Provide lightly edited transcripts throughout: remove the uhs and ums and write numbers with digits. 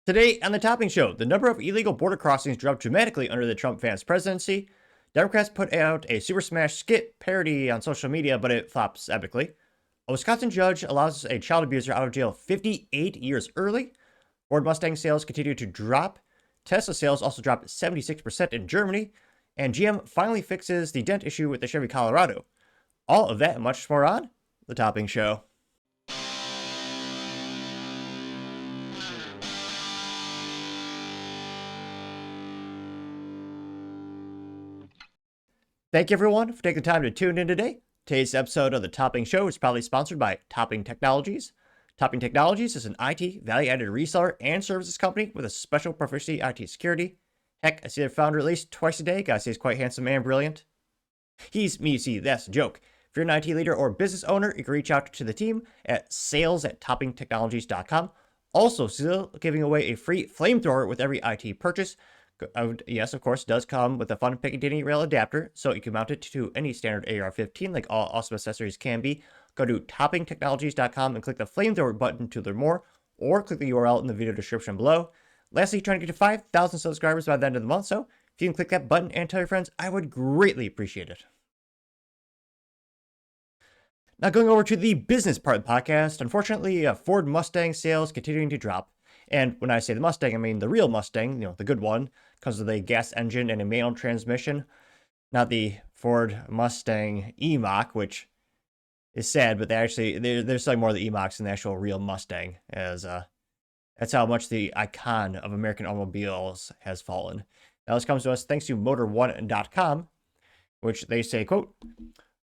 Today on the Topping Show, the number of illegal border crossings dropped dramatically under the Trump Vance presidency. Democrats put out a Super Smash skit parody on social media, but it flops epically. A Wisconsin judge allows a child abuser out of jail 58 years early. Ford Mustang sales continue to drop. Tesla sales also dropped 76% in Germany. And GM finally fixes the dent issue with the Chevy Colorado. All of that and much more on the Topping Show. Thank you, everyone, for taking the time to tune in today. Today's episode of the Topping Show is proudly sponsored by Topping Technologies. Topping Technologies is an IT value-added reseller and services company with a special proficiency IT security. Heck, I see their founder at least twice a day. Gotta say he's quite handsome and brilliant. He's me, you see, that's a joke. If you're an IT leader or business owner, you can reach out to the team at sales@toppingtechnologies.com. Also, still giving away a free Flamethrower with every IT purchase. Yes, of course, it does come with a fun Picatinny rail adapter, so you can mount it to any standard AR-15 like all awesome accessories can be. Go to toppingtechnologies.com and click the Flamethrower button to learn more, or click the URL in the video description below. Lastly, trying to get to 5,000 subscribers by the end of the month, so if you can click that button and tell your friends, I would greatly appreciate it. Now going over to the business part of the podcast, unfortunately, Ford Mustang sales continuing to drop. And when I say the Mustang, I mean the real Mustang, the good one, because of the gas engine and a manual transmission, not the Ford Mustang E-Mach, which is sad, but they're selling more of the E-Machs than the actual real Mustang, as that's how much the icon of American automobiles has fallen. Now this comes to us thanks to Motor1.com, which they say, quote,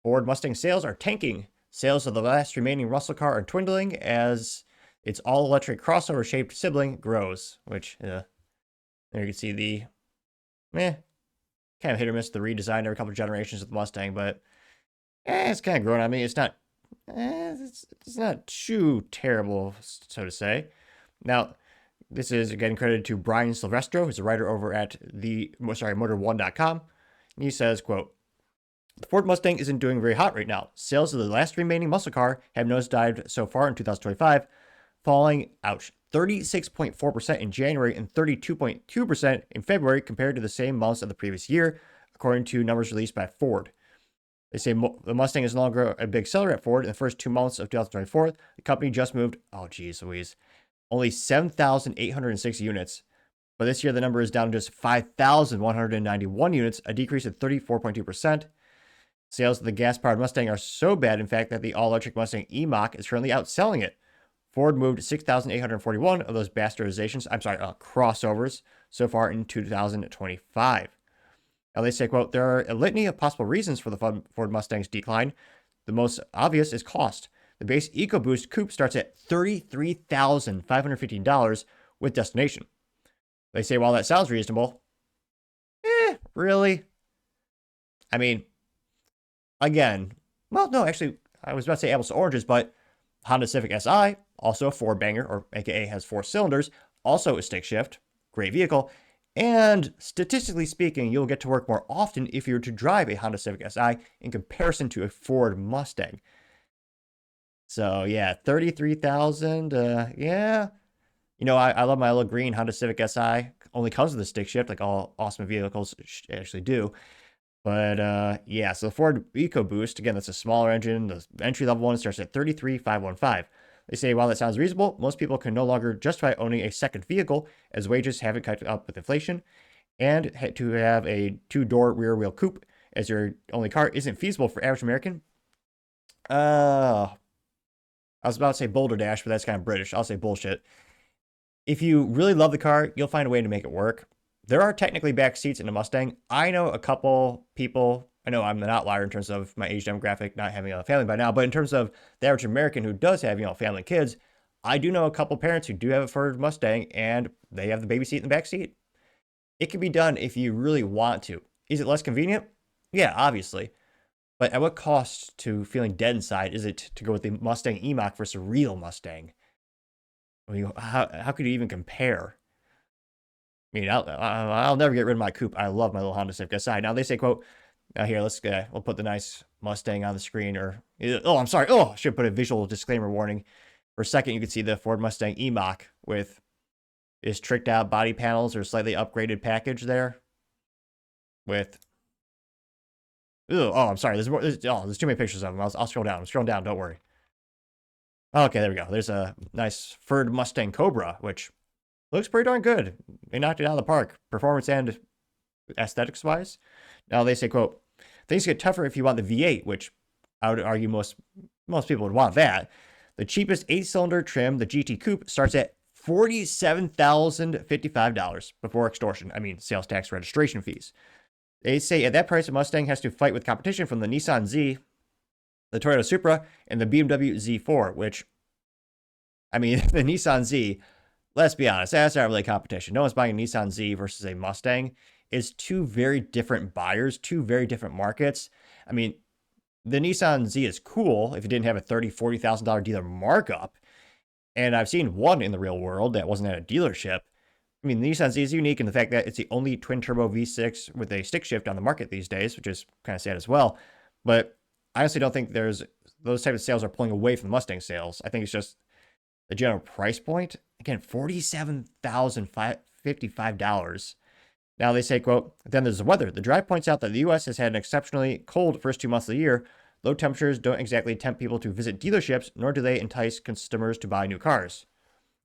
Ford Mustang sales are tanking. Sales of the last remaining muscle car are dwindling as its all-electric crossover-shaped sibling grows, which, there you can see the, kind of hit or miss the redesign every couple of generations of the Mustang, but, it's kind of grown on me. It's not, it's not too terrible, so to say. Now, this is, again, credited to Brian Silvestro, who's a writer over at Motor1.com. He says, quote, the Ford Mustang isn't doing very hot right now. Sales of the last remaining muscle car have nosedived so far in 2025, falling, 36.4% in January and 32.2% in February compared to the same months of the previous year, according to numbers released by Ford. They say the Mustang is no longer a big seller at Ford. In the first 2 months of 2024, the company just moved, only 7,806 units. But this year, the number is down to just 5,191 units, a decrease of 34.2%. Sales of the gas-powered Mustang are so bad, in fact, that the all-electric Mustang E-Mach is currently outselling it. Ford moved 6,841 of those crossovers so far in 2025. Now they say, quote, there are a litany of possible reasons for the Ford Mustang's decline. The most obvious is cost. The base EcoBoost coupe starts at $33,515 with destination. They say, while that sounds reasonable, really? I mean, again, well, no, actually, I was about to say apples to oranges, but Honda Civic Si, also a four-banger, or AKA has 4 cylinders, also a stick shift, great vehicle, and statistically speaking, you'll get to work more often if you were to drive a Honda Civic Si in comparison to a Ford Mustang. So yeah, 33,000, yeah. I love my little green Honda Civic Si, only comes with a stick shift, like all awesome vehicles actually do. But yeah, so the Ford EcoBoost, again, that's a smaller engine. The entry-level one starts at $33,515. They say, while that sounds reasonable, most people can no longer justify owning a second vehicle as wages haven't kept up with inflation, and to have a 2-door rear-wheel coupe as your only car isn't feasible for average American. I was about to say Boulder Dash, but that's kind of British. I'll say bullshit. If you really love the car, you'll find a way to make it work. There are technically back seats in a Mustang. I know a couple people, I know I'm an outlier in terms of my age demographic, not having a family by now, but in terms of the average American who does have, family and kids, I do know a couple parents who do have a Ford Mustang and they have the baby seat in the back seat. It can be done if you really want to. Is it less convenient? Yeah, obviously. But at what cost to feeling dead inside is it to go with the Mustang E-Mach versus a real Mustang? I mean, how could you even compare? I mean, I'll never get rid of my coupe. I love my little Honda Civic Si. Now they say, quote, now here, we'll put the nice Mustang on the screen, I'm sorry. I should put a visual disclaimer warning. For a second, you can see the Ford Mustang E-Mach with Is tricked out body panels or slightly upgraded package there with. Oh, I'm sorry. There's too many pictures of them. I'll scroll down. I'm scrolling down. Don't worry. Okay, there we go. There's a nice furred Mustang Cobra, which looks pretty darn good. They knocked it out of the park, performance and aesthetics wise. Now they say, quote, things get tougher if you want the V8, which I would argue most people would want that. The cheapest 8-cylinder trim, the GT Coupe, starts at $47,055 before extortion. I mean, sales tax registration fees. They say at that price, a Mustang has to fight with competition from the Nissan Z, the Toyota Supra, and the BMW Z4, which, I mean, the Nissan Z, let's be honest, that's not really competition. No one's buying a Nissan Z versus a Mustang. It's two very different buyers, two very different markets. I mean, the Nissan Z is cool if you didn't have a $30,000, $40,000 dealer markup. And I've seen one in the real world that wasn't at a dealership. I mean, the Nissan Z is unique in the fact that it's the only twin-turbo V6 with a stick shift on the market these days, which is kind of sad as well. But I honestly don't think those type of sales are pulling away from the Mustang sales. I think it's just the general price point. Again, $47,055. Now they say, quote, then there's the weather. The drive points out that the U.S. has had an exceptionally cold first 2 months of the year. Low temperatures don't exactly tempt people to visit dealerships, nor do they entice customers to buy new cars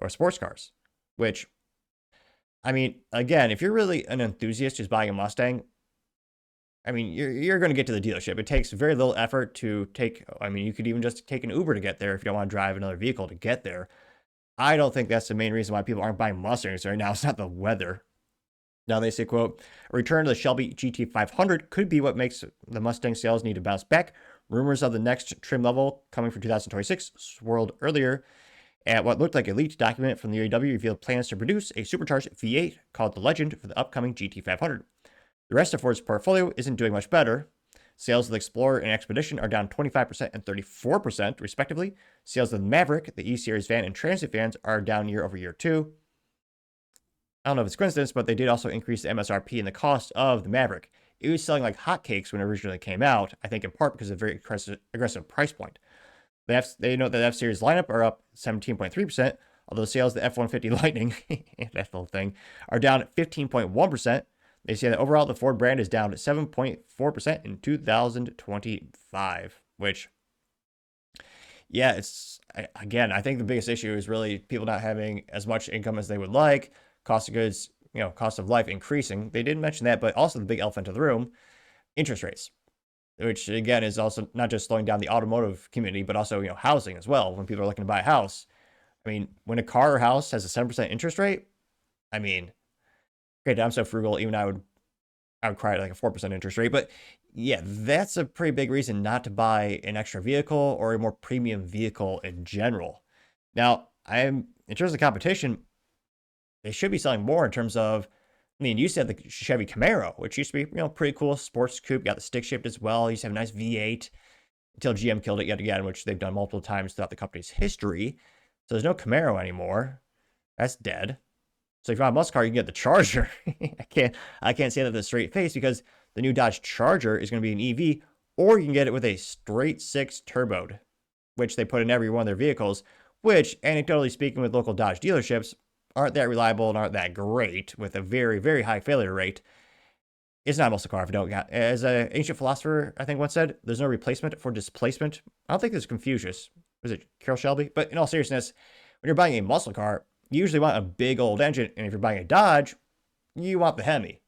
or sports cars, which, I mean, again, if you're really an enthusiast who's buying a Mustang, I mean, you're going to get to the dealership. It takes very little effort to take. I mean, you could even just take an Uber to get there if you don't want to drive another vehicle to get there. I don't think that's the main reason why people aren't buying Mustangs right now. It's not the weather. Now they say, quote, a return to the Shelby GT500 could be what makes the Mustang sales need to bounce back. Rumors of the next trim level coming for 2026 swirled earlier at what looked like a leaked document from the UAW revealed plans to produce a supercharged V8 called the Legend for the upcoming GT500. The rest of Ford's portfolio isn't doing much better. Sales of the Explorer and Expedition are down 25% and 34%, respectively. Sales of the Maverick, the E-Series van, and Transit vans are down year over year, too. I don't know if it's coincidence, but they did also increase the MSRP and the cost of the Maverick. It was selling like hotcakes when it originally came out, I think in part because of a very aggressive price point. They note that the F-Series lineup are up 17.3%, although sales of the F-150 Lightning, that little thing, are down 15.1%. They say that overall the Ford brand is down 7.4% in 2025, which, yeah, I think the biggest issue is really people not having as much income as they would like, cost of goods, cost of life increasing. They didn't mention that, but also the big elephant in the room, interest rates, which again is also not just slowing down the automotive community, but also, housing as well. When people are looking to buy a house, I mean, when a car or house has a 7% interest rate, I mean, great, I'm so frugal, even I would cry at like a 4% interest rate. But yeah, that's a pretty big reason not to buy an extra vehicle or a more premium vehicle in general. Now, in terms of competition, they should be selling more in terms of, I mean, you used to have the Chevy Camaro, which used to be, pretty cool sports coupe, got the stick shift as well. You used to have a nice V8 until GM killed it yet again, which they've done multiple times throughout the company's history. So there's no Camaro anymore. That's dead. So if you want a muscle car, you can get the Charger. I can't say that with a straight face because the new Dodge Charger is going to be an EV, or you can get it with a straight 6 turboed, which they put in every one of their vehicles, which, anecdotally speaking, with local Dodge dealerships, aren't that reliable and aren't that great, with a very, very high failure rate. It's not a muscle car if you don't got. As an ancient philosopher, I think once said, there's no replacement for displacement. I don't think this is Confucius. Was it Carroll Shelby? But in all seriousness, when you're buying a muscle car, you usually want a big old engine, and if you're buying a Dodge, you want the Hemi.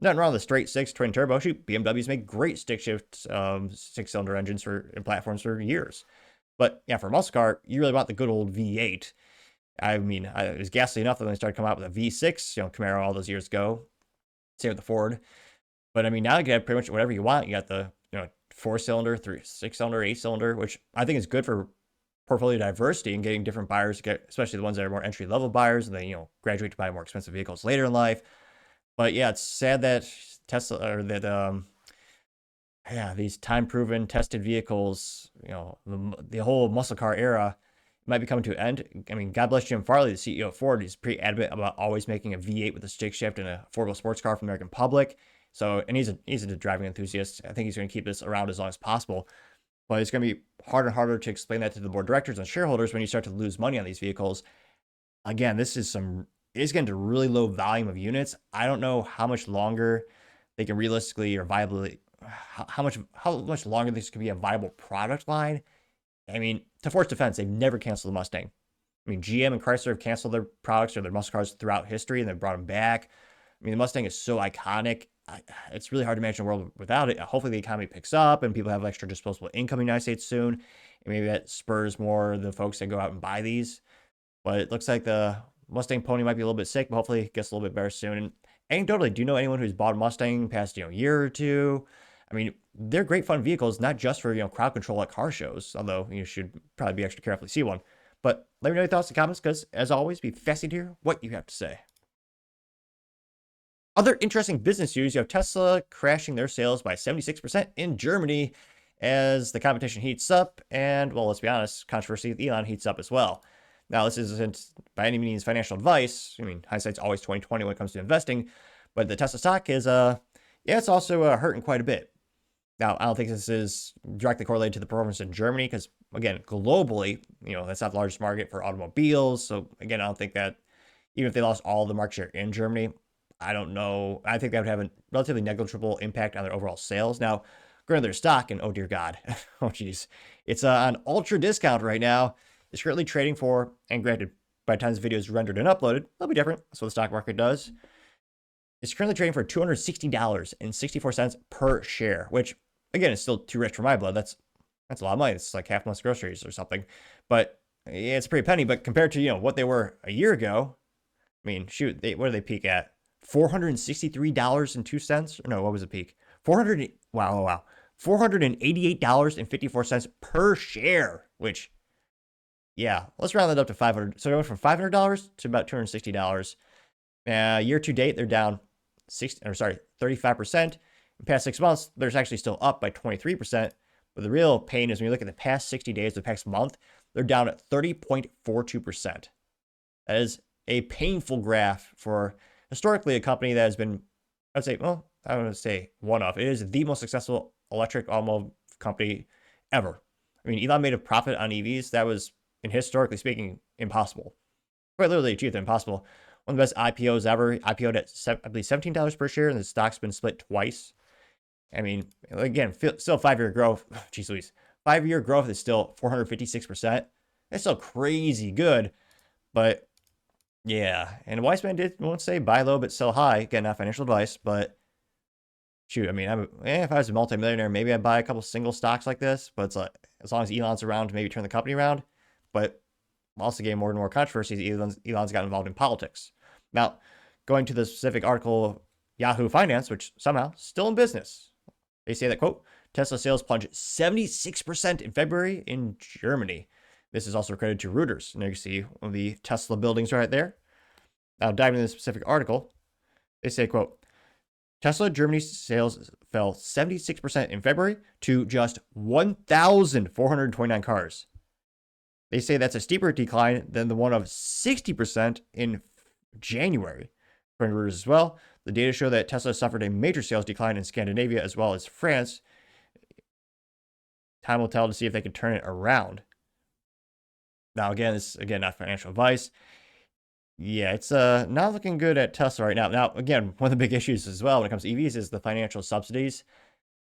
Nothing wrong with the straight 6 twin turbo. Shoot, BMWs make great stick shift 6-cylinder engines in platforms for years. But yeah, for a muscle car, you really want the good old V8. I mean, it was ghastly enough that when they started coming out with a V6, Camaro all those years ago. Same with the Ford. But I mean, now you can have pretty much whatever you want. You got the 4-cylinder, 6-cylinder, 8-cylinder, which I think is good for portfolio diversity and getting different buyers, especially the ones that are more entry-level buyers, and then graduate to buy more expensive vehicles later in life. But yeah, it's sad that Tesla or that these time-proven, tested vehicles, the whole muscle car era might be coming to an end. I mean, God bless Jim Farley, the CEO of Ford. He's pretty adamant about always making a V8 with a stick shift and a affordable sports car for the American public. So, and he's a driving enthusiast. I think he's going to keep this around as long as possible. But it's going to be harder and harder to explain that to the board of directors and shareholders when you start to lose money on these vehicles. Again, this is it is getting to really low volume of units. I don't know how much longer they can realistically or viably, how much longer this could be a viable product line. I mean, to Ford's defense, they've never canceled the Mustang. I mean, GM and Chrysler have canceled their products or their muscle cars throughout history, and they've brought them back. I mean, the Mustang is so iconic. It's really hard to imagine a world without it. Hopefully, the economy picks up and people have extra disposable income in the United States soon. And maybe that spurs more of the folks that go out and buy these. But it looks like the Mustang pony might be a little bit sick, but hopefully it gets a little bit better soon. And anecdotally, do you know anyone who's bought a Mustang past year or two? I mean, they're great fun vehicles, not just for crowd control at car shows, although you should probably be extra careful to see one. But let me know your thoughts in the comments, because as always, be fascinated to hear what you have to say. Other interesting business news, you have Tesla crashing their sales by 76% in Germany as the competition heats up, and, well, let's be honest, controversy with Elon heats up as well. Now, this isn't by any means financial advice. I mean, hindsight's always 20/20 when it comes to investing, but the Tesla stock is, it's also hurting quite a bit. Now, I don't think this is directly correlated to the performance in Germany because, again, globally, that's not the largest market for automobiles. So, again, I don't think that even if they lost all the market share in Germany, I don't know. I think that would have a relatively negligible impact on their overall sales. Now, going to their stock, and oh, dear God. Oh, geez. It's on ultra discount right now. It's currently trading for, and granted, by the time this video is rendered and uploaded, it'll be different. That's what the stock market does. It's currently trading for $260.64 per share, which, again, is still too rich for my blood. That's a lot of money. It's like half month's groceries or something. But yeah, it's a pretty penny. But compared to what they were a year ago, I mean, shoot, what did they peak at? $463.02? No, what was the peak? $488.54 per share. Which, yeah, let's round that up to $500. So it went from $500 to about $260. Year to date, they're down 35%. In the past 6 months, they're actually still up by 23%. But the real pain is when you look at the past 60 days, the past month, they're down at 30.42%. That is a painful graph for historically a company that has been, I would say, well, I don't want to say one of. It is the most successful electric automobile company ever. I mean, Elon made a profit on EVs that was, in historically speaking, impossible. Quite literally achieved the impossible. One of the best IPOs ever. IPO'd at, I believe, $17 per share, and the stock's been split twice. I mean, again, still 5-year growth. Jeez Louise. 5-year growth is still 456%. It's still crazy good. But, yeah. And Weissman won't say buy low but sell high. Again, not financial advice, but shoot, I mean, if I was a multimillionaire, maybe I'd buy a couple single stocks like this. But it's like, as long as Elon's around to maybe turn the company around. But also getting more and more controversies, Elon's got involved in politics. Now, going to the specific article, Yahoo Finance, which somehow still in business. They say that, quote, Tesla sales plunged 76% in February in Germany. This is also credited to Reuters. And you can see one of the Tesla buildings right there. Now, diving into the specific article, they say, quote, Tesla Germany sales fell 76% in February to just 1,429 cars. They say that's a steeper decline than the one of 60% in January. According to Reuters as well, the data show that Tesla suffered a major sales decline in Scandinavia as well as France. Time will tell to see if they can turn it around. Now, again, this is not financial advice. Yeah, it's not looking good at Tesla right now. Now, again, one of the big issues as well when it comes to EVs is the financial subsidies.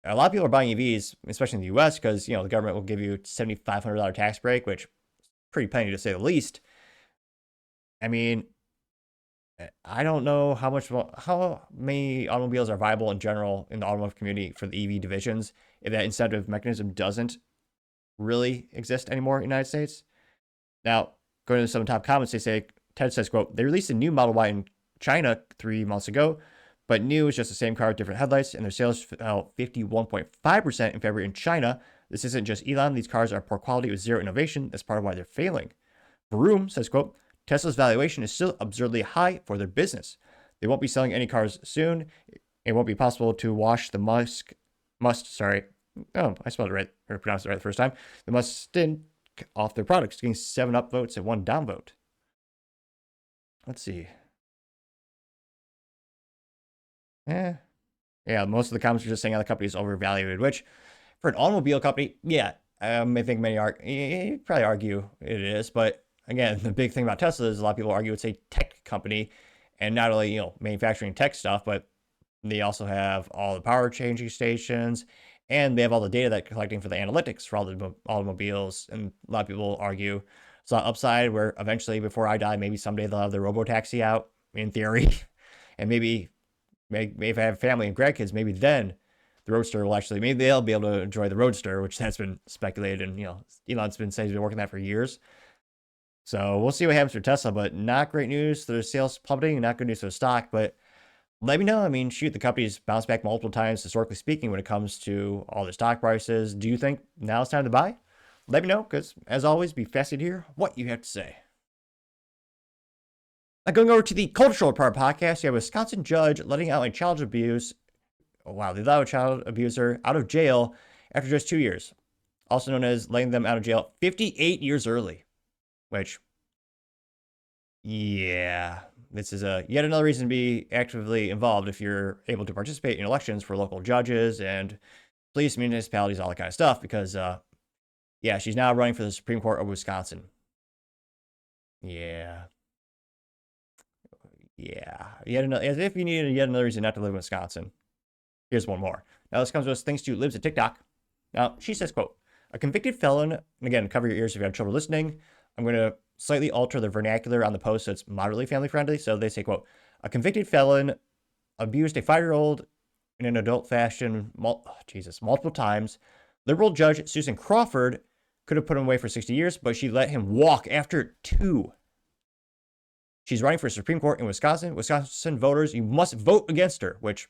A lot of people are buying EVs, especially in the U.S., because the government will give you a $7,500 tax break, which is pretty penny to say the least. I mean, I don't know how many automobiles are viable in general in the automotive community for the EV divisions if that incentive mechanism doesn't really exist anymore in the United States. Now, going to some top comments, they say, Ted says, quote, they released a new Model Y in China 3 months ago, but new is just the same car with different headlights, and their sales fell 51.5% in February in China. This isn't just Elon. These cars are poor quality with zero innovation. That's part of why they're failing. Vroom says, quote, Tesla's valuation is still absurdly high for their business. They won't be selling any cars soon. It won't be possible to wash the I spelled it right, or pronounced it right the first time. The Mustang off their products, getting 7 upvotes and 1 downvote. Let's see. Yeah, most of the comments are just saying how the company is overvalued, which for an automobile company, I think many you'd probably argue it is, but again, the big thing about Tesla is a lot of people argue it's a tech company, and not only, manufacturing tech stuff, but they also have all the power changing stations, and they have all the data that they're collecting for the analytics for all the automobiles. And a lot of people argue it's an upside where eventually, before I die, maybe someday they'll have the robo-taxi out, in theory. And maybe if I have family and grandkids, maybe then the Roadster will actually, maybe they'll be able to enjoy the Roadster, which has been speculated. And, Elon's been saying he's been working that for years. So we'll see what happens for Tesla, but not great news. Their sales plummeting, not good news for the stock. But let me know. I mean, shoot, the company's bounced back multiple times, historically speaking, when it comes to all the stock prices. Do you think now it's time to buy? Let me know, because as always, be fascinated to hear what you have to say. Now, going over to the cultural part podcast, you have a Wisconsin judge letting out a child abuse. Oh, wow, they let a child abuser out of jail after just 2 years, also known as letting them out of jail 58 years early. Which, yeah, this is yet another reason to be actively involved if you're able to participate in elections for local judges and police, municipalities, all that kind of stuff. Because, yeah, she's now running for the Supreme Court of Wisconsin. Yeah. Yet another, as if you needed yet another reason not to live in Wisconsin. Here's one more. Now, this comes to us thanks to Libs at TikTok. Now, she says, quote, a convicted felon, and again, cover your ears if you have children listening. I'm going to slightly alter the vernacular on the post so it's moderately family friendly. So they say, quote, a convicted felon abused a 5-year-old in an adult fashion, multiple times. Liberal judge Susan Crawford could have put him away for 60 years, but she let him walk after 2. She's running for Supreme Court in Wisconsin. Wisconsin voters, you must vote against her, which,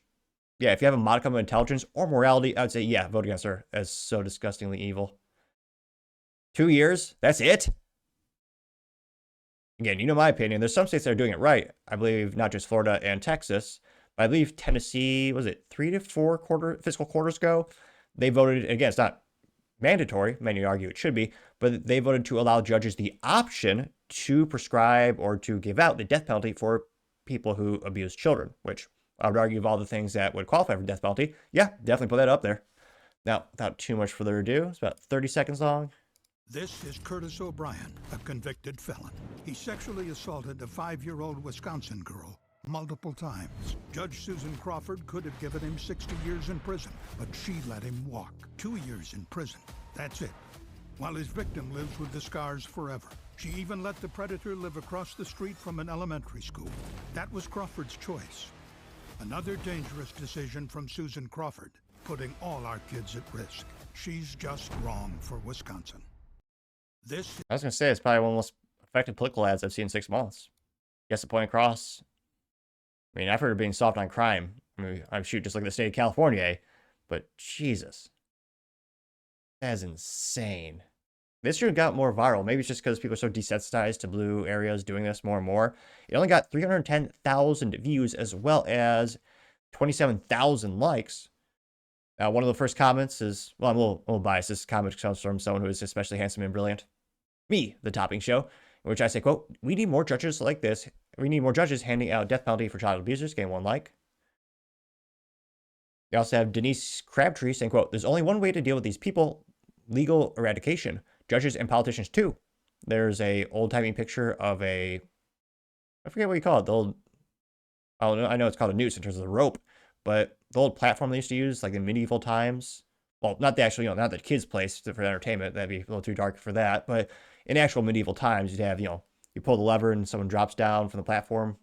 yeah, if you have a modicum of intelligence or morality, I would say, yeah, vote against her as so disgustingly evil. 2 years? That's it? Again, you know my opinion. There's some states that are doing it right. I believe not just Florida and Texas, but I believe Tennessee, was it 3 to 4 fiscal quarters ago? They voted, again, it's not mandatory, many argue it should be, but they voted to allow judges the option to prescribe or to give out the death penalty for people who abuse children, which I would argue of all the things that would qualify for death penalty. Yeah, definitely put that up there. Now, without too much further ado, it's about 30 seconds long. This is Curtis O'Brien, a convicted felon. He sexually assaulted a 5-year-old Wisconsin girl multiple times. Judge Susan Crawford could have given him 60 years in prison, but she let him walk. 2 years in prison. That's it. While his victim lives with the scars forever. She even let the predator live across the street from an elementary school. That was Crawford's choice. Another dangerous decision from Susan Crawford, putting all our kids at risk. She's just wrong for Wisconsin. I was going to say, it's probably one of the most effective political ads I've seen in 6 months. Gets the point across. I mean, I've heard of being soft on crime. I mean, I'm shoot, just like the state of California, eh? But Jesus. That is insane. This should have got more viral. Maybe it's just because people are so desensitized to blue areas doing this more and more. It only got 310,000 views as well as 27,000 likes. One of the first comments is, well, I'm a little biased. This comment comes from someone who is especially handsome and brilliant. Me, the topping show, in which I say, quote, we need more judges like this. We need more judges handing out death penalty for child abusers. Getting 1 like. You also have Denise Crabtree saying, quote, there's only one way to deal with these people, legal eradication. Judges and politicians too. There's a old-timey picture of I forget what you call it, the old, I know it's called a noose in terms of the rope, but the old platform they used to use, like in medieval times. Well, not the actual, not the kids' place for entertainment. That'd be a little too dark for that. But in actual medieval times, you'd have, you pull the lever and someone drops down from the platform.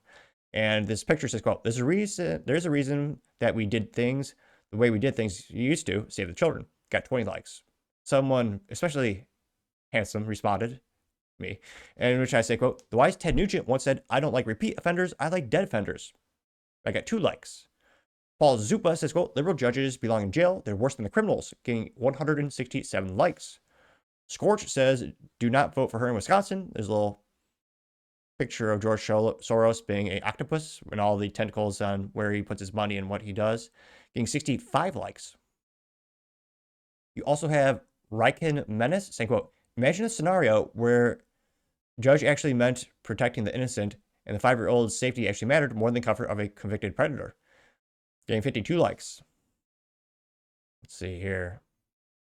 And this picture says, quote, there's a reason that we did things the way we did things used to save the children. Got 20 likes. Someone, especially handsome, responded, me, in which I say, quote, the wise Ted Nugent once said, I don't like repeat offenders, I like dead offenders. I got 2 likes. Paul Zupa says, quote, liberal judges belong in jail. They're worse than the criminals, getting 167 likes. Scorch says, do not vote for her in Wisconsin. There's a little picture of George Soros being an octopus and all the tentacles on where he puts his money and what he does, getting 65 likes. You also have Riken Menace saying, quote, imagine a scenario where judge actually meant protecting the innocent and the 5-year-old's safety actually mattered more than the comfort of a convicted predator. Getting 52 likes. Let's see here.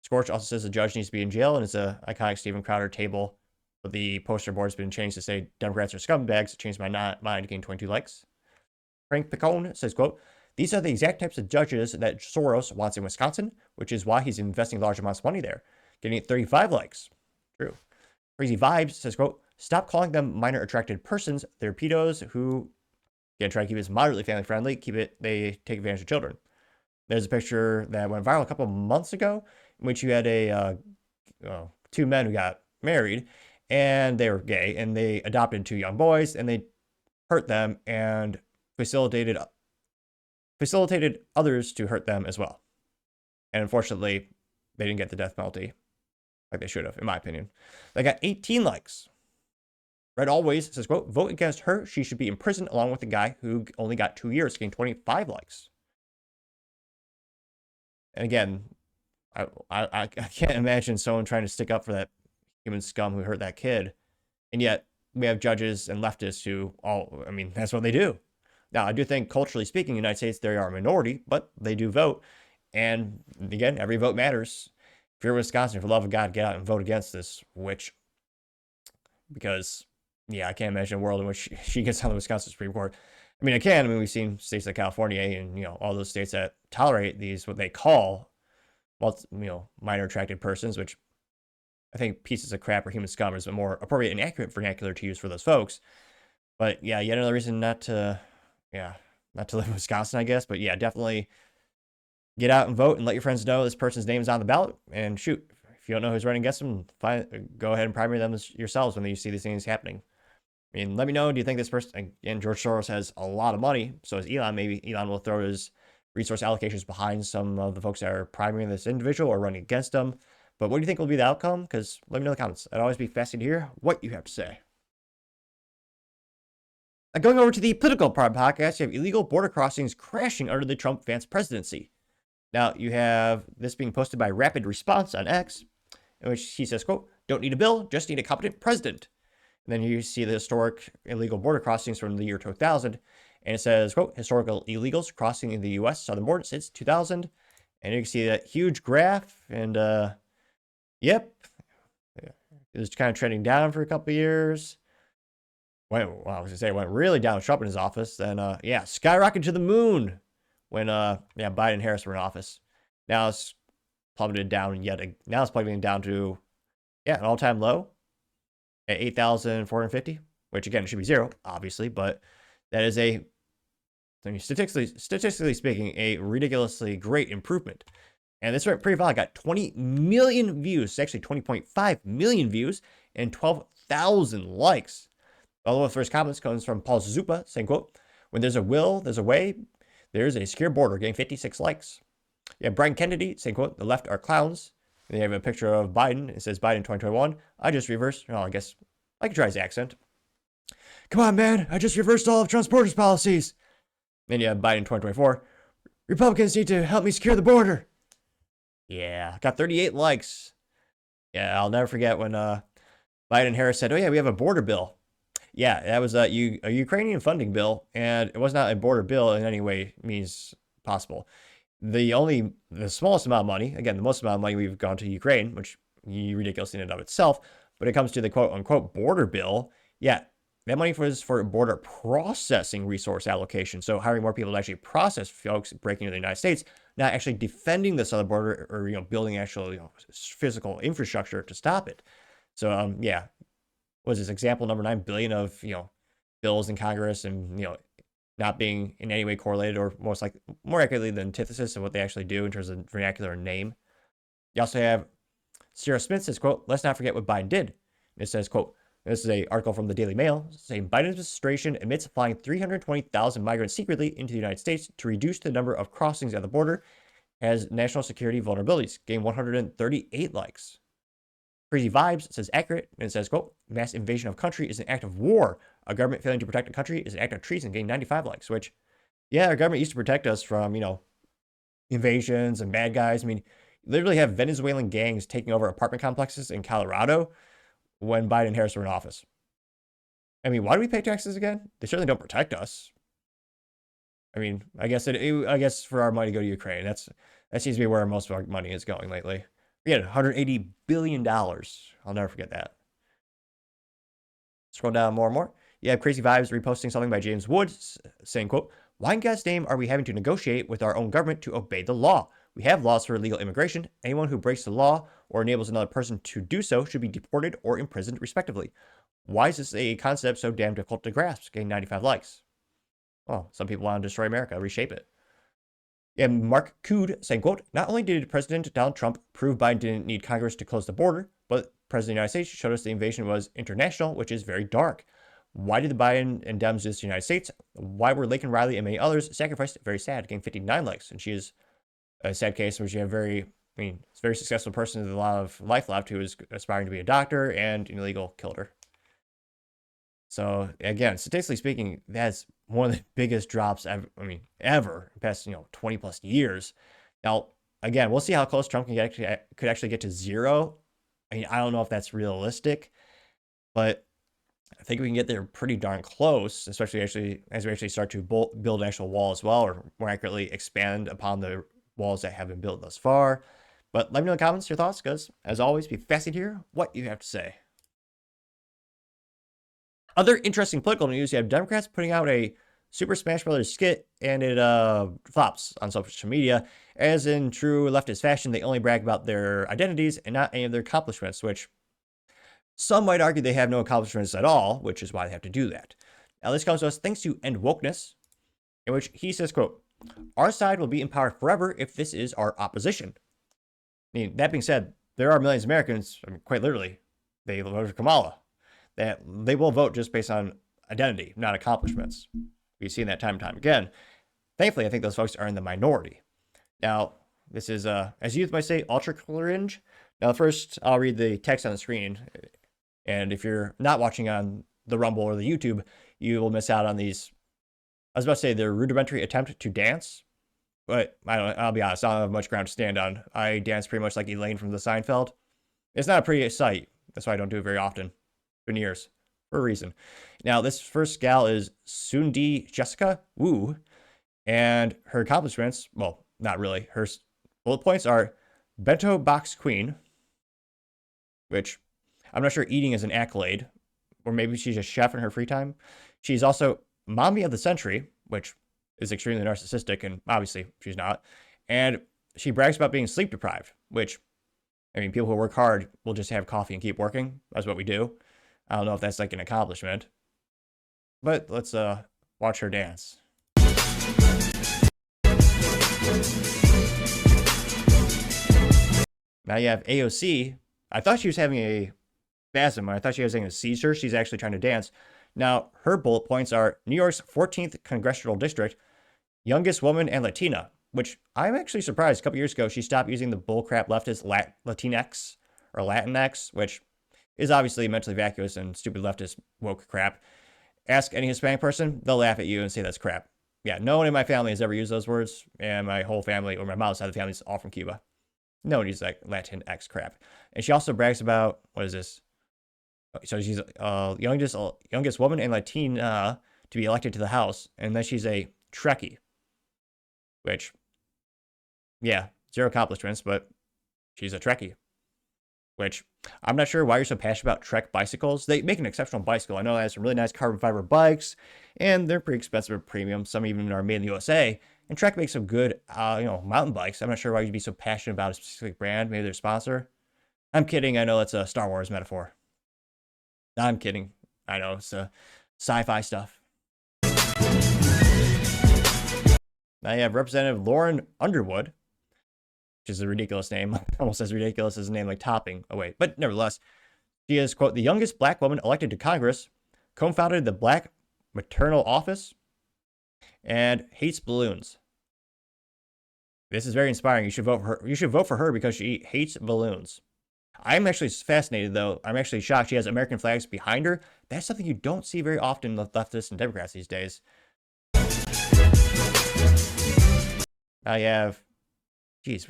Scorch also says the judge needs to be in jail, and it's a iconic Steven Crowder table But the poster board's been changed to say Democrats are scumbags. It changed my mind, gained 22 likes. Frank Picone says, quote, these are the exact types of judges that Soros wants in Wisconsin, which is why he's investing large amounts of money there. Getting 35 likes. True. Crazy Vibes says, quote, stop calling them minor attracted persons. They're pedos who, again, try to keep it moderately family friendly. They take advantage of children. There's a picture that went viral a couple of months ago in which you had two men who got married and they were gay and they adopted two young boys and they hurt them and facilitated others to hurt them as well. And unfortunately, they didn't get the death penalty like they should have, in my opinion. They got 18 likes. Red Always says, quote, vote against her. She should be in prison along with the guy who only got 2 years, getting 25 likes. And again, I can't imagine someone trying to stick up for that human scum who hurt that kid. And yet we have judges and leftists who that's what they do. Now, I do think culturally speaking, in the United States, they are a minority, but they do vote. And again, every vote matters. If you're in Wisconsin, for the love of God, get out and vote against this witch. Because, yeah, I can't imagine a world in which she gets on the Wisconsin Supreme Court. I mean, we've seen states like California and, all those states that tolerate these, what they call, minor attracted persons, which I think pieces of crap or human scum is a more appropriate and accurate vernacular to use for those folks. But yeah, yet another reason not to live in Wisconsin, I guess. But yeah, definitely get out and vote and let your friends know this person's name is on the ballot. And shoot, if you don't know who's running against them, go ahead and primary them yourselves when you see these things happening. I mean, let me know. Do you think this person, again, George Soros has a lot of money, so is Elon. Maybe Elon will throw his resource allocations behind some of the folks that are primarying this individual or running against them. But what do you think will be the outcome? Because let me know in the comments. I'd always be fascinated to hear what you have to say. Going over to the political part of the podcast, you have illegal border crossings crashing under the Trump Vance presidency. Now, you have this being posted by Rapid Response on X, in which he says, quote, don't need a bill, just need a competent president. And then you see the historic illegal border crossings from the year 2000. And it says, quote, historical illegals crossing in the U.S. southern border since 2000. And you can see that huge graph. And, yep, it was kind of trending down for a couple of years. It went really down Trump in his office. Then, skyrocketed to the moon when, Biden and Harris were in office. Now it's plummeted down now it's plummeting down to, an all-time low at 8,450, which again should be zero, obviously, but that is statistically speaking, a ridiculously great improvement. And this pretty valid got 20 million views, actually 20.5 million views, and 12,000 likes. All the first comments comes from Paul Zupa saying, quote, when there's a will, there's a way. There's a secure border, getting 56 likes. Yeah, Brian Kennedy saying, quote, the left are clowns. And they have a picture of Biden. It says Biden 2021. I just reversed. I guess I could try his accent. Come on, man. I just reversed all of Trump's border policies. Then you have Biden 2024. Republicans need to help me secure the border. Yeah, got 38 likes. Yeah, I'll never forget when Biden and Harris said, oh, yeah, we have a border bill. Yeah, that was a Ukrainian funding bill, and it was not a border bill in any way means possible. The smallest amount of money, again, the most amount of money we've gone to Ukraine, which is ridiculous in and of itself, but it comes to the quote unquote border bill. Yeah, that money was for border processing resource allocation. So hiring more people to actually process folks breaking into the United States, not actually defending the southern border or, building actual, physical infrastructure to stop it. So, was this example number 9 billion of, bills in Congress and, not being in any way correlated or more accurately the antithesis of what they actually do in terms of vernacular and name. You also have Sarah Smith says, quote, let's not forget what Biden did. It says, quote, this is an article from the Daily Mail saying Biden's administration admits flying 320,000 migrants secretly into the United States to reduce the number of crossings at the border has national security vulnerabilities, gained 138 likes. Crazy Vibes says accurate, and it says, quote, mass invasion of country is an act of war. A government failing to protect a country is an act of treason, getting 95 likes, which, our government used to protect us from, invasions and bad guys. I mean, you literally have Venezuelan gangs taking over apartment complexes in Colorado when Biden and Harris were in office. I mean, why do we pay taxes again? They certainly don't protect us. I mean, I guess for our money to go to Ukraine, that seems to be where most of our money is going lately. We had $180 billion. I'll never forget that. Scroll down more and more. You have Crazy Vibes reposting something by James Woods saying, quote, why in God's name are we having to negotiate with our own government to obey the law? We have laws for illegal immigration. Anyone who breaks the law or enables another person to do so should be deported or imprisoned respectively. Why is this a concept so damn difficult to grasp? Getting 95 likes. Well, some people want to destroy America, reshape it. And Mark Cood saying, quote, not only did President Donald Trump prove Biden didn't need Congress to close the border, but President of the United States showed us the invasion was international, which is very dark. Why did the Biden and Dems do this to the United States? Why were Laken Riley and many others sacrificed? Very sad, getting 59 likes. And she is a sad case where she had it's a very successful person with a lot of life left who is aspiring to be a doctor, and an illegal killed her. So again, statistically speaking, that's one of the biggest drops ever in the past 20 plus years. Now, again, we'll see how close Trump could actually get to zero. I don't know if that's realistic, but I think we can get there pretty darn close, especially as we actually start to build an actual wall as well, or more accurately expand upon the walls that have been built thus far. But let me know in the comments your thoughts, because as always, be fascinated to hear what you have to say. Other interesting political news, you have Democrats putting out a Super Smash Brothers skit, and it flops on social media. As in true leftist fashion, they only brag about their identities and not any of their accomplishments, which some might argue they have no accomplishments at all, which is why they have to do that. Now, this comes to us thanks to End Wokeness, in which he says, quote, our side will be in power forever if this is our opposition. That being said, there are millions of Americans, quite literally, they voted for Kamala, that they will vote just based on identity, not accomplishments. We've seen that time and time again. Thankfully, I think those folks are in the minority. Now, this is, as youth might say, ultra cringe. Now, first, I'll read the text on the screen. And if you're not watching on the Rumble or the YouTube, you will miss out on these. I was about to say their rudimentary attempt to dance. But I'll be honest, I don't have much ground to stand on. I dance pretty much like Elaine from the Seinfeld. It's not a pretty sight. That's why I don't do it very often. It's been years. For a reason. Now, this first gal is Sundi Jessica Wu. And her accomplishments, well, not really. Her bullet points are Bento Box Queen, which I'm not sure eating is an accolade, or maybe she's a chef in her free time. She's also Mommy of the Century, which is extremely narcissistic, and obviously she's not. And she brags about being sleep deprived, which, people who work hard will just have coffee and keep working. That's what we do. I don't know if that's like an accomplishment, but let's watch her dance. Now you have AOC. I thought she was having a spasm. I thought she was having a seizure. She's actually trying to dance. Now, her bullet points are New York's 14th Congressional District, youngest woman and Latina, which I'm actually surprised. A couple years ago, she stopped using the bullcrap leftist Latinx or Latinx, which is obviously mentally vacuous and stupid leftist woke crap. Ask any Hispanic person, they'll laugh at you and say that's crap. Yeah, no one in my family has ever used those words, and my whole family, or my mom's side of the family, is all from Cuba. No one uses like Latinx crap. And she also brags about, what is this? So she's youngest woman and Latina to be elected to the House, and then she's a Trekkie, which, yeah, zero accomplishments, but she's a Trekkie. Which, I'm not sure why you're so passionate about Trek bicycles. They make an exceptional bicycle. I know they have some really nice carbon fiber bikes, and they're pretty expensive or premium. Some even are made in the USA. And Trek makes some good, mountain bikes. I'm not sure why you'd be so passionate about a specific brand. Maybe their sponsor. I'm kidding. I know that's a Star Wars metaphor. I'm kidding. I know it's sci-fi stuff. Now you have Representative Lauren Underwood, which is a ridiculous name, almost as ridiculous as a name like Topping. Oh, wait. But nevertheless, she is, quote, the youngest black woman elected to Congress, co-founded the Black Maternal Office, and hates balloons. This is very inspiring. You should vote for her. You should vote for her because she hates balloons. I'm actually fascinated, though. I'm actually shocked she has American flags behind her. That's something you don't see very often with leftists and Democrats these days. Now you have... Geez,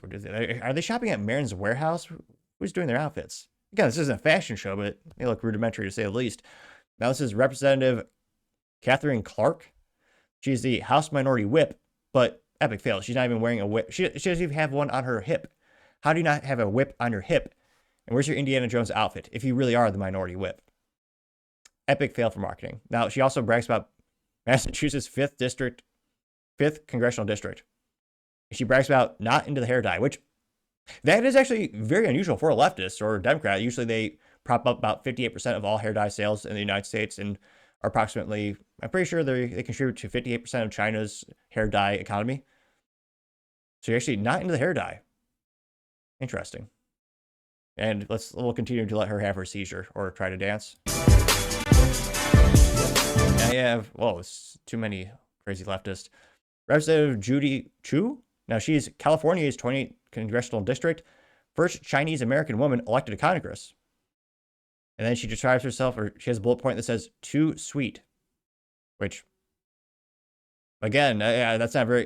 are they shopping at Marin's warehouse? Who's doing their outfits? Again, this isn't a fashion show, but they look rudimentary to say the least. Now this is Representative Catherine Clark. She's the House Minority Whip, but epic fail. She's not even wearing a whip. She doesn't even have one on her hip. How do you not have a whip on your hip? And where's your Indiana Jones outfit if you really are the Minority Whip? Epic fail for marketing. Now, she also brags about Massachusetts 5th Congressional District. She brags about not into the hair dye, which that is actually very unusual for a leftist or a Democrat. Usually they prop up about 58% of all hair dye sales in the United States and are approximately, I'm pretty sure they contribute to 58% of China's hair dye economy. So you're actually not into the hair dye. Interesting. And we'll continue to let her have her seizure or try to dance. I have, whoa, it's too many crazy leftists. Representative Judy Chu. Now she's California's 20th Congressional District, first Chinese American woman elected to Congress. And then she describes herself, or she has a bullet point that says, too sweet. Which, again, that's not very,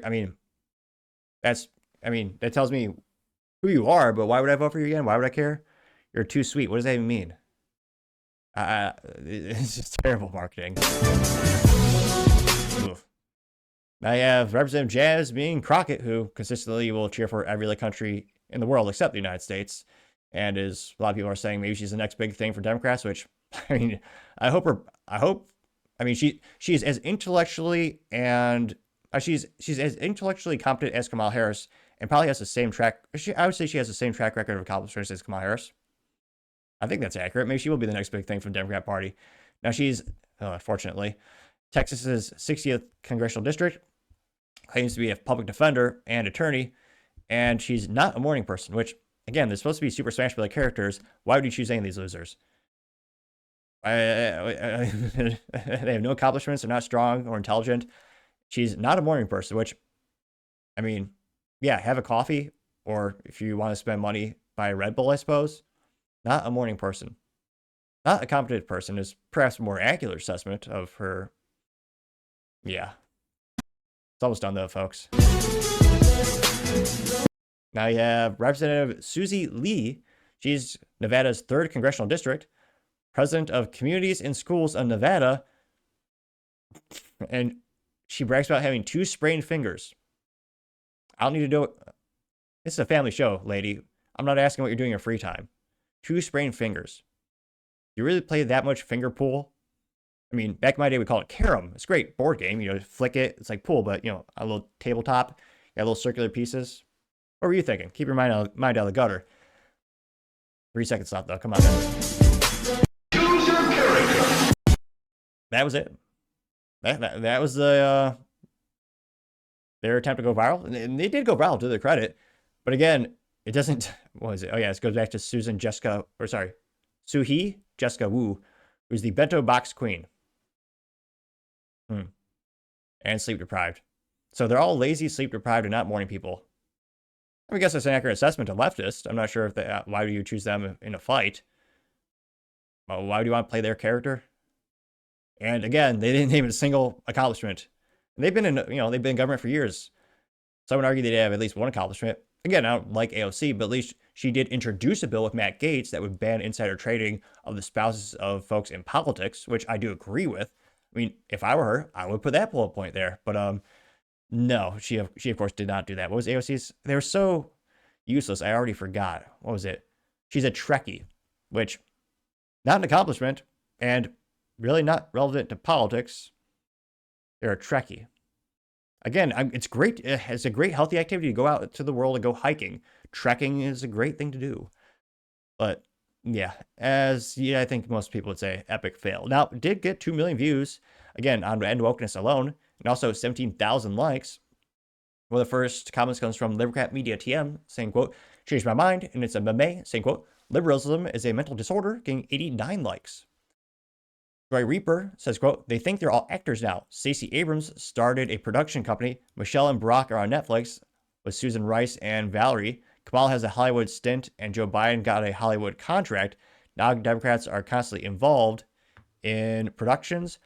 that tells me who you are, but why would I vote for you again? Why would I care? You're too sweet. What does that even mean? It's just terrible marketing. Oof. I have Representative Jasmine Crockett, who consistently will cheer for every other country in the world except the United States, and is a lot of people are saying maybe she's the next big thing for Democrats. Which, she's as intellectually and she's as intellectually competent as Kamala Harris, and probably has the same I would say she has the same track record of accomplishments as Kamala Harris. I think that's accurate. Maybe she will be the next big thing for the Democrat Party. Now she's, unfortunately, Texas's 60th Congressional District, claims to be a public defender and attorney, and she's not a morning person, which, again, they're supposed to be Super Smash Bros. Characters. Why would you choose any of these losers? They have no accomplishments. They're not strong or intelligent. She's not a morning person, which, have a coffee, or if you want to spend money, buy a Red Bull, I suppose. Not a morning person. Not a competent person is perhaps a more accurate assessment of her. Yeah. It's almost done though, folks. Now you have Representative Susie Lee. She's Nevada's 3rd Congressional District, president of Communities in Schools of Nevada, and she brags about having 2 sprained fingers. I don't need to do it. This is a family show, lady. I'm not asking what you're doing in your free time. 2 sprained fingers. You really play that much finger pool? Back in my day, we called it carom. It's a great board game. Flick it. It's like pool, but, a little tabletop. You got little circular pieces. What were you thinking? Keep your mind out of the gutter. 3 seconds left, though. Come on, man. Choose your character. That was it. That was their attempt to go viral. And they did go viral, to their credit. But again, it doesn't... What was it? Oh, yeah, this goes back to Suhee Jessica Wu, who's the bento box queen. And sleep deprived. So they're all lazy, sleep deprived, and not morning people. I guess that's an accurate assessment of leftists. I'm not sure if why do you choose them in a fight? Well, why do you want to play their character? And again, they didn't name a single accomplishment. And they've been in government for years. So I would argue they have at least one accomplishment. Again, I don't like AOC, but at least she did introduce a bill with Matt Gaetz that would ban insider trading of the spouses of folks in politics, which I do agree with. If I were her, I would put that bullet point there. But no, she of course did not do that. What was AOC's? They were so useless. I already forgot. What was it? She's a Trekkie, which not an accomplishment and really not relevant to politics. They're a Trekkie. Again, it's great. It's a great healthy activity to go out to the world and go hiking. Trekking is a great thing to do. But yeah, I think most people would say, epic fail. Now, it did get 2 million views, again, on End Wokeness alone, and also 17,000 likes. One of the first comments comes from Libercat Media TM, saying, quote, changed my mind, and it's a meme, saying, quote, liberalism is a mental disorder, getting 89 likes. Roy Reaper says, quote, they think they're all actors now. Stacey Abrams started a production company. Michelle and Barack are on Netflix with Susan Rice and Valerie. Kamala has a Hollywood stint, and Joe Biden got a Hollywood contract. Now Democrats are constantly involved in productions.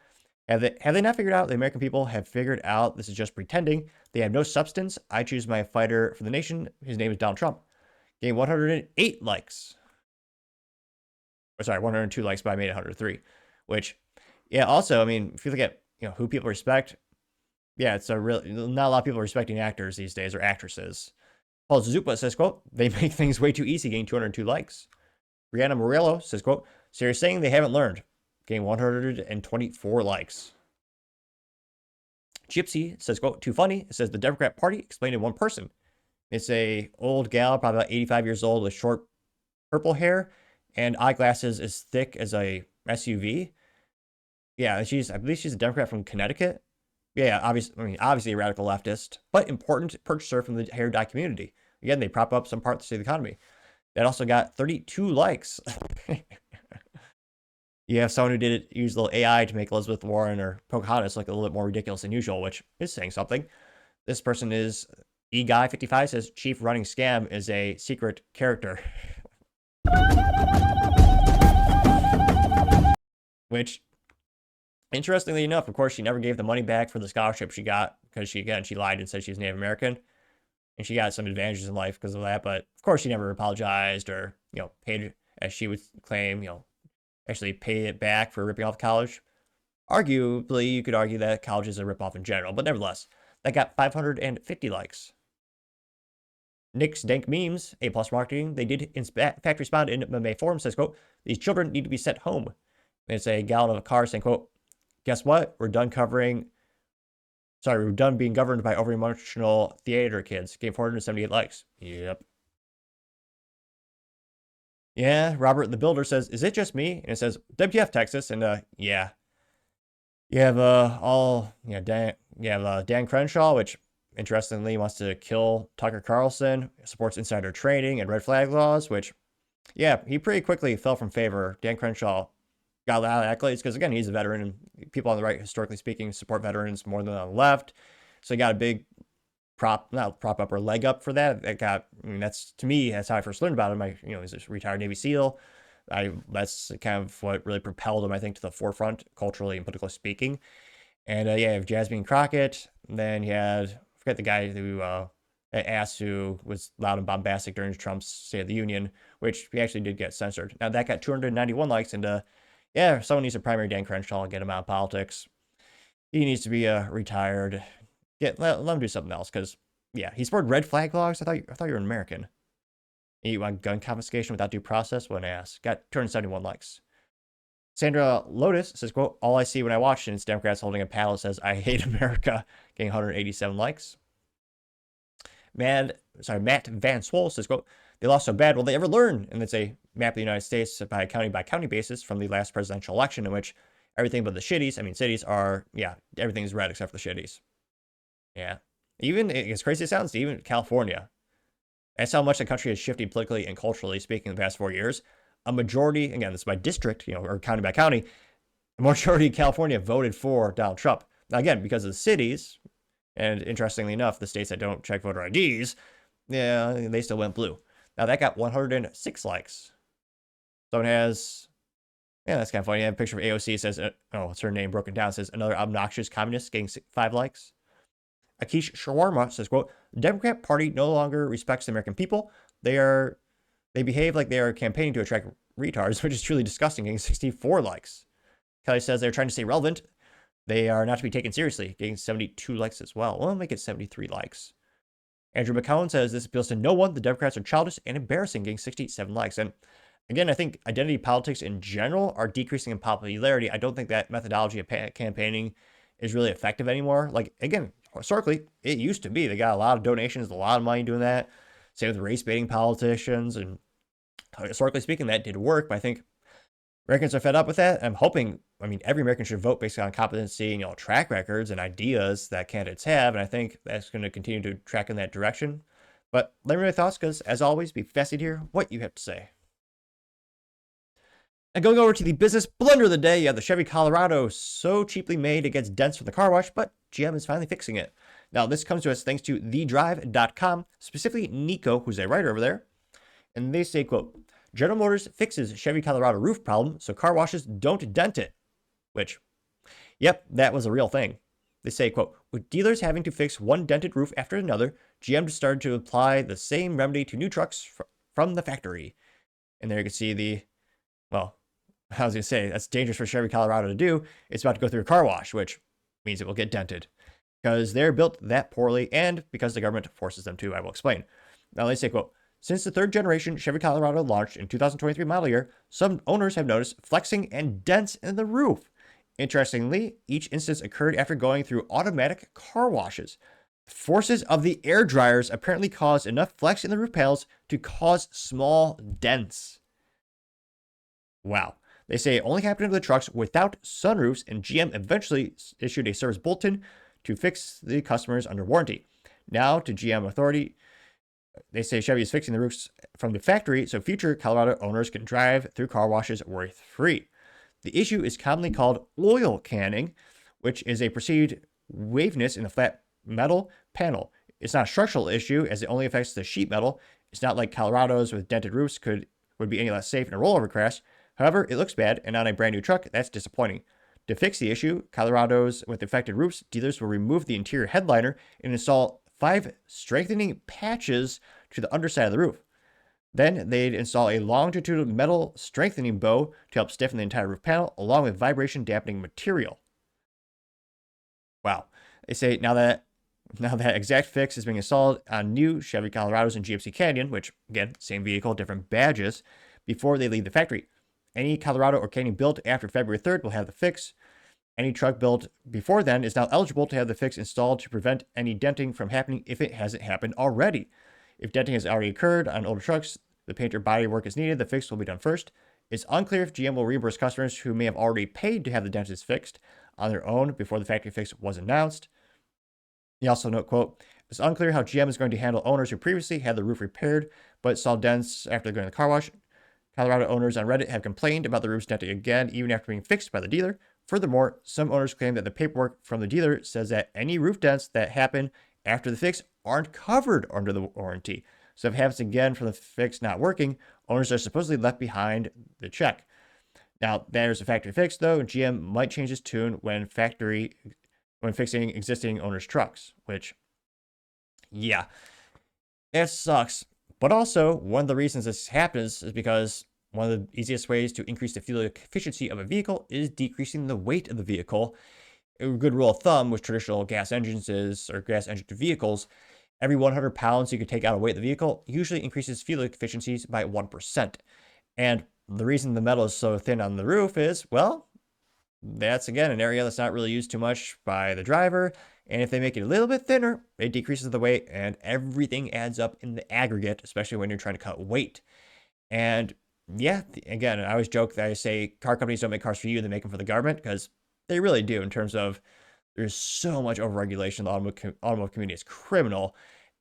Have they not figured out? The American people have figured out this is just pretending. They have no substance. I choose my fighter for the nation. His name is Donald Trump. Gained 108 likes. Or sorry, 102 likes, but I made 103. Which, yeah, also, if you look at who people respect, yeah, it's not a lot of people respecting actors these days or actresses. Paul Zupa says, quote, they make things way too easy, getting 202 likes. Brianna Murillo says, quote, so you're saying they haven't learned. getting 124 likes. Gypsy says, quote, too funny. It says the Democrat Party explained in one person. It's a old gal, probably about 85 years old with short purple hair and eyeglasses as thick as a SUV. Yeah, I believe she's a Democrat from Connecticut. Yeah, obviously a radical leftist, but important purchaser from the hair dye community. Again, they prop up some parts of the economy. That also got 32 likes. You have someone who did use a little AI to make Elizabeth Warren or Pocahontas look a little bit more ridiculous than usual, which is saying something. This person is eGuy55 says chief running scam is a secret character. Which, interestingly enough, of course, she never gave the money back for the scholarship she got because she lied and said she was Native American. And she got some advantages in life because of that. But of course, she never apologized or, paid, as she would claim, actually pay it back for ripping off college. Arguably, you could argue that college is a ripoff in general, but nevertheless, that got 550 likes. Nick's Dank Memes, A+ Marketing, they did in fact respond in MMA forum, says, quote, these children need to be sent home. And it's a gal of a car saying, quote, guess what? We're done being governed by over-emotional theater kids. Gave 478 likes. Yep. Yeah, Robert the Builder says, is it just me? And it says, WTF, Texas. And yeah. You have Dan Crenshaw, which interestingly wants to kill Tucker Carlson, supports insider trading and red flag laws, which, yeah, he pretty quickly fell from favor. Dan Crenshaw got a lot of accolades because, again, he's a veteran, and people on the right, historically speaking, support veterans more than on the left. So he got a big leg up for that. That's, to me, that's how I first learned about him. He's a retired Navy SEAL. That's kind of what really propelled him, I think, to the forefront, culturally and politically speaking. And you have Jasmine Crockett. And then you had, I forget the guy who asked, who was loud and bombastic during Trump's State of the Union, which he actually did get censored. Now that got 291 likes, and yeah, someone needs to primary Dan Crenshaw and get him out of politics. He needs to be retired. Let him do something else, because yeah, he supported red flag laws. I thought you were an American. You want gun confiscation without due process? When asked, got 271 likes. Sandra Lotus says, quote, all I see when I watch it is Democrats holding a paddle that says, I hate America, getting 187 likes. Matt Vance says, quote, they lost so bad, will they ever learn? And it's a map of the United States by county basis from the last presidential election, in which everything but the cities are, everything's red except for the shitties. Yeah. Even, as crazy as it sounds, even California. That's how much the country has shifted politically and culturally speaking in the past 4 years. A majority, again, this is by district, or county by county, a majority of California voted for Donald Trump. Now, again, because of the cities, and interestingly enough, the states that don't check voter IDs, yeah, they still went blue. Now, that got 106 likes. Someone has, that's kind of funny. I have a picture of AOC. It says, it's her name broken down. It says, another obnoxious communist getting 5 likes. Akish Shawarma says, quote, the Democrat Party no longer respects the American people. They behave like they are campaigning to attract retards, which is truly disgusting, getting 64 likes. Kelly says they're trying to stay relevant. They are not to be taken seriously, getting 72 likes as well. Well, I'll make it 73 likes. Andrew McCowan says this appeals to no one. The Democrats are childish and embarrassing, getting 67 likes. And again, I think identity politics in general are decreasing in popularity. I don't think that methodology of campaigning is really effective anymore. Like, again, historically, it used to be. They got a lot of donations, a lot of money doing that. Same with race-baiting politicians. And historically speaking, that did work. But I think Americans are fed up with that. I'm hoping, every American should vote based on competency, track records and ideas that candidates have. And I think that's going to continue to track in that direction. But let me know your thoughts, because as always, be fascinated to hear what you have to say. And going over to the business blunder of the day, you have the Chevy Colorado, so cheaply made it gets dents from the car wash, but GM is finally fixing it. Now, this comes to us thanks to thedrive.com, specifically Nico, who's a writer over there. And they say, quote, General Motors fixes Chevy Colorado roof problem so car washes don't dent it. Which, yep, that was a real thing. They say, quote, with dealers having to fix one dented roof after another, GM just started to apply the same remedy to new trucks from the factory. And there you can see I was going to say, that's dangerous for Chevy Colorado to do. It's about to go through a car wash, which means it will get dented. Because they're built that poorly, and because the government forces them to, I will explain. Now, they say, quote, Since the third generation Chevy Colorado launched in 2023 model year, some owners have noticed flexing and dents in the roof. Interestingly, each instance occurred after going through automatic car washes. The forces of the air dryers apparently caused enough flex in the roof panels to cause small dents. Wow. They say it only happened to the trucks without sunroofs, and GM eventually issued a service bulletin to fix the customers under warranty. Now, to GM authority, they say Chevy is fixing the roofs from the factory so future Colorado owners can drive through car washes worry-free. The issue is commonly called oil canning, which is a perceived waviness in a flat metal panel. It's not a structural issue as it only affects the sheet metal. It's not like Colorado's with dented roofs would be any less safe in a rollover crash. However, it looks bad, and on a brand new truck, that's disappointing. To fix the issue, Colorado's with affected roofs, dealers will remove the interior headliner and install 5 strengthening patches to the underside of the roof. Then they'd install a longitudinal metal strengthening bow to help stiffen the entire roof panel, along with vibration dampening material. Wow. They say now that exact fix is being installed on new Chevy Colorados and GMC Canyon, which, again, same vehicle, different badges, before they leave the factory. Any Colorado or Canyon built after February 3rd will have the fix. Any truck built before then is now eligible to have the fix installed to prevent any denting from happening if it hasn't happened already. If denting has already occurred on older trucks, the paint or body work is needed, the fix will be done first. It's unclear if GM will reimburse customers who may have already paid to have the dents fixed on their own before the factory fix was announced. He also note, quote, it's unclear how GM is going to handle owners who previously had the roof repaired but saw dents after going to the car wash. Colorado owners on Reddit have complained about the roofs denting again, even after being fixed by the dealer. Furthermore, some owners claim that the paperwork from the dealer says that any roof dents that happen after the fix aren't covered under the warranty. So if it happens again from the fix not working, owners are supposedly left behind the check. Now, there's a factory fix, though, and GM might change its tune when fixing existing owners' trucks, which, yeah, it sucks. But also, one of the reasons this happens is because one of the easiest ways to increase the fuel efficiency of a vehicle is decreasing the weight of the vehicle. A good rule of thumb with traditional gas engine vehicles, every 100 pounds you can take out of weight of the vehicle usually increases fuel efficiencies by 1%. And the reason the metal is so thin on the roof is, well, that's again an area that's not really used too much by the driver. And if they make it a little bit thinner, it decreases the weight and everything adds up in the aggregate, especially when you're trying to cut weight. And yeah, again, I always joke that I say car companies don't make cars for you, they make them for the government, because they really do in terms of there's so much overregulation. The automotive community is criminal.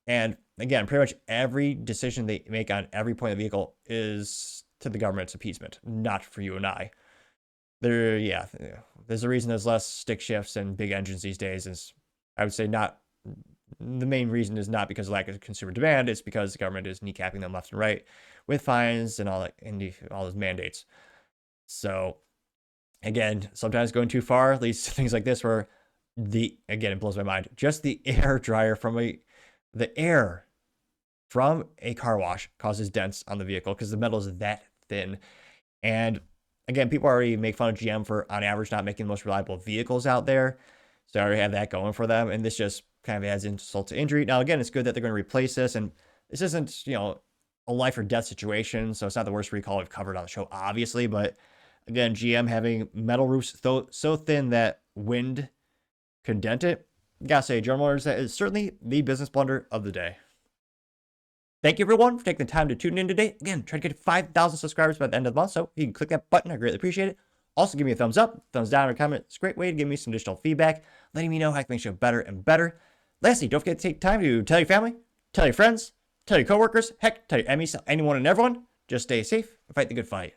And again, pretty much every decision they make on every point of the vehicle is to the government's appeasement, not for you and I. There's a reason there's less stick shifts and big engines these days. Is I would say not the main reason is not because of lack of consumer demand. It's because the government is kneecapping them left and right with fines and all that, and all those mandates. So again, sometimes going too far leads to things like this where it blows my mind. Just the air dryer the air from a car wash causes dents on the vehicle because the metal is that thin. And again, people already make fun of GM for, on average, not making the most reliable vehicles out there. So I already have that going for them. And this just kind of adds insult to injury. Now, again, it's good that they're going to replace this. And this isn't, a life or death situation. So it's not the worst recall we've covered on the show, obviously. But again, GM having metal roofs so thin that wind can dent it. Gotta say, General Motors, that is certainly the business blunder of the day. Thank you, everyone, for taking the time to tune in today. Again, try to get 5,000 subscribers by the end of the month, so you can click that button. I greatly appreciate it. Also, give me a thumbs up, thumbs down, or comment. It's a great way to give me some additional feedback, letting me know how I can make the show better and better. Lastly, don't forget to take time to tell your family, tell your friends, tell your coworkers, heck, tell your enemies, anyone and everyone. Just stay safe and fight the good fight.